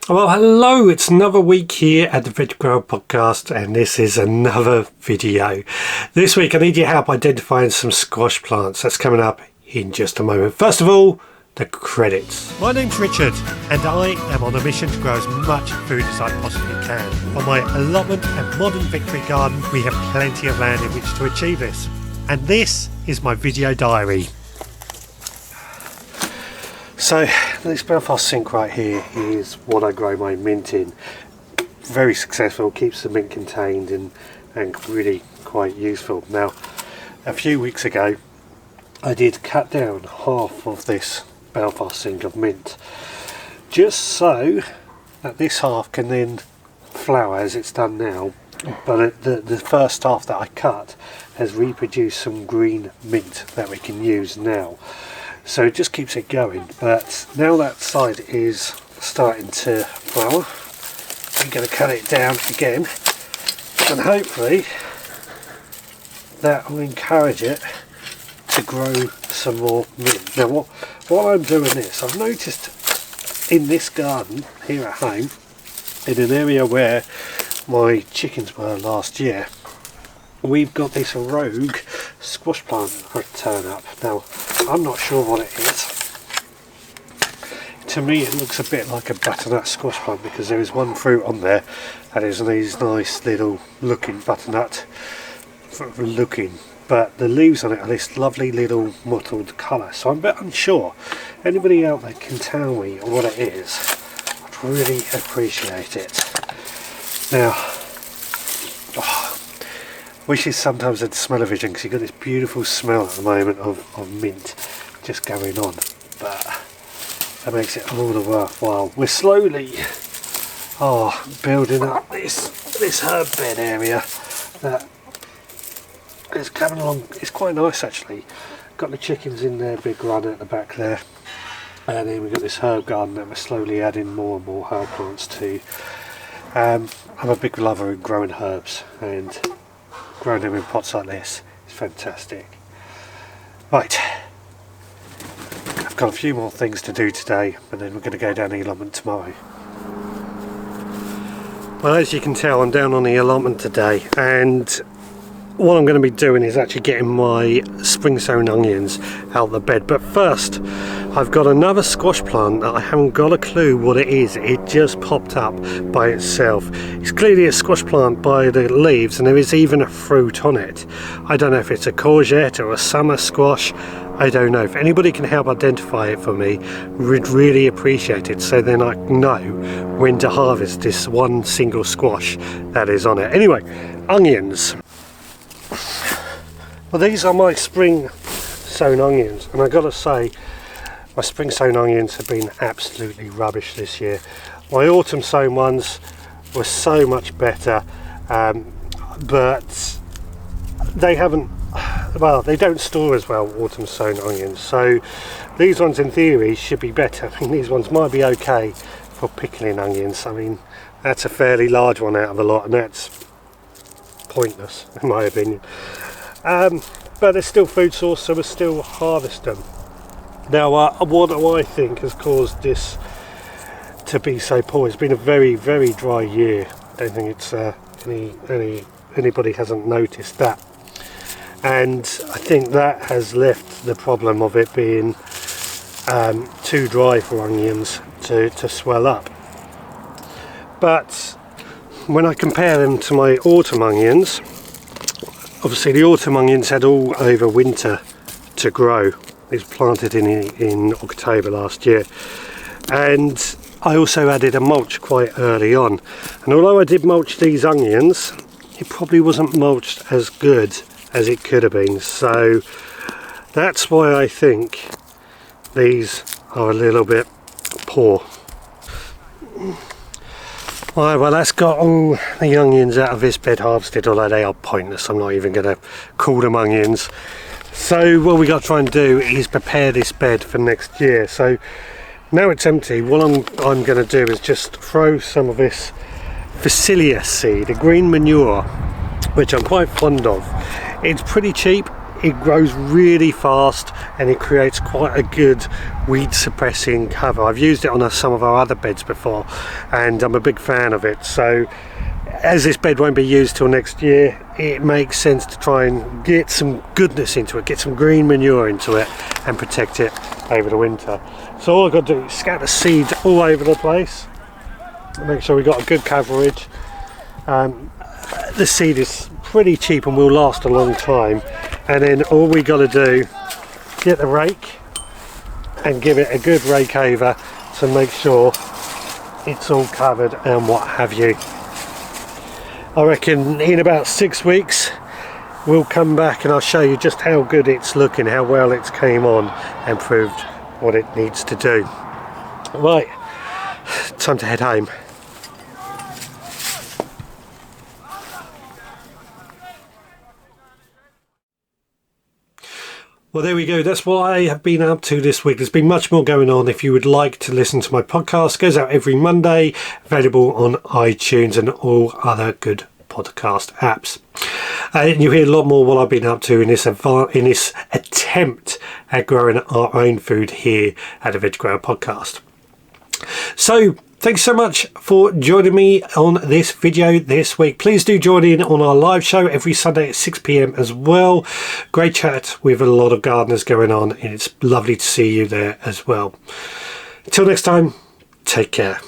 Well, hello, it's another week here at the Veg Grower Podcast, and this is another video. This week I need your help identifying some squash plants. That's coming up in just a moment. First of all, the credits. My name's Richard, and I am on a mission to grow as much food as I possibly can. On my allotment at Modern Victory Garden, we have plenty of land in which to achieve this. And this is my video diary. So this Belfast sink right here is what I grow my mint in. Very successful, keeps the mint contained and really quite useful. Now, a few weeks ago I did cut down half of this Belfast sink of mint, just so that this half can then flower as it's done now. But the first half that I cut has reproduced some green mint that we can use now. So it just keeps it going, but now that side is starting to flower, I'm going to cut it down again, and hopefully that will encourage it to grow some more mint. Now while I'm doing this, I've noticed in this garden here at home, in an area where my chickens were last year, we've got this rouge squash plant turn up. Now, I'm not sure what it is. To me it looks a bit like a butternut squash plant, because there is one fruit on there that is these nice little looking butternut looking, but the leaves on it are this lovely little mottled colour, so I'm a bit unsure. Anybody out there can tell me what it is, I'd really appreciate it. Now, wishes sometimes I'd smell a vision, because you've got this beautiful smell at the moment of mint just going on, but that makes it all the worthwhile. We're slowly building up this herb bed area that is coming along. It's quite nice actually. Got the chickens in their big run at the back there, and then we've got this herb garden that we're slowly adding more and more herb plants to. I'm a big lover of growing herbs, and growing them in pots like this is fantastic. Right, I've got a few more things to do today, and then we're going to go down the allotment tomorrow. Well, as you can tell, I'm down on the allotment today, and what I'm going to be doing is actually getting my spring sown onions out of the bed. But first, I've got another squash plant that I haven't got a clue what it is. It just popped up by itself. It's clearly a squash plant by the leaves, and there is even a fruit on it. I don't know if it's a courgette or a summer squash. I don't know. If anybody can help identify it for me, we'd really appreciate it, so then I know when to harvest this one single squash that is on it. Anyway, onions. Well, these are my spring sown onions, and I gotta say, my spring sown onions have been absolutely rubbish this year. My autumn sown ones were so much better, but they haven't, well, they don't store as well, autumn sown onions, so these ones in theory should be better. I mean, these ones might be okay for pickling onions. I mean, that's a fairly large one out of the lot, and that's pointless in my opinion. But they're still food source, so we'll still harvest them. Now, what do I think has caused this to be so poor? It's been a very, very dry year. I don't think it's anybody hasn't noticed that, and I think that has left the problem of it being too dry for onions to swell up. But when I compare them to my autumn onions, obviously the autumn onions had all over winter to grow. These were planted in October last year, and I also added a mulch quite early on, and although I did mulch these onions, it probably wasn't mulched as good as it could have been, so that's why I think these are a little bit poor. Right, well, that's got all the onions out of this bed harvested, although they are pointless. I'm not even going to call them onions. So what we got to try and do is prepare this bed for next year. So now it's empty, what I'm going to do is just throw some of this Phacelia seed, a green manure, which I'm quite fond of. It's pretty cheap, it grows really fast and it creates quite a good weed suppressing cover. I've used it on some of our other beds before and I'm a big fan of it. So as this bed won't be used till next year, it makes sense to try and get some goodness into it, get some green manure into it and protect it over the winter. So all I've got to do is scatter seeds all over the place, make sure we've got a good coverage. The seed is pretty cheap and will last a long time, and then all we got to do, get the rake and give it a good rake over to make sure it's all covered and what have you. I reckon in about 6 weeks we'll come back and I'll show you just how good it's looking, how well it's came on and proved what it needs to do. Right, time to head home. Well, there we go. That's what I have been up to this week. There's been much more going on. If you would like to listen to my podcast, it goes out every Monday, available on iTunes and all other good podcast apps. And you hear a lot more what I've been up to in this attempt at growing our own food here at the Veg Grower Podcast. So thanks so much for joining me on this video this week. Please do join in on our live show every Sunday at 6 p.m. as well. Great chat with a lot of gardeners going on, and it's lovely to see you there as well. Until next time, take care.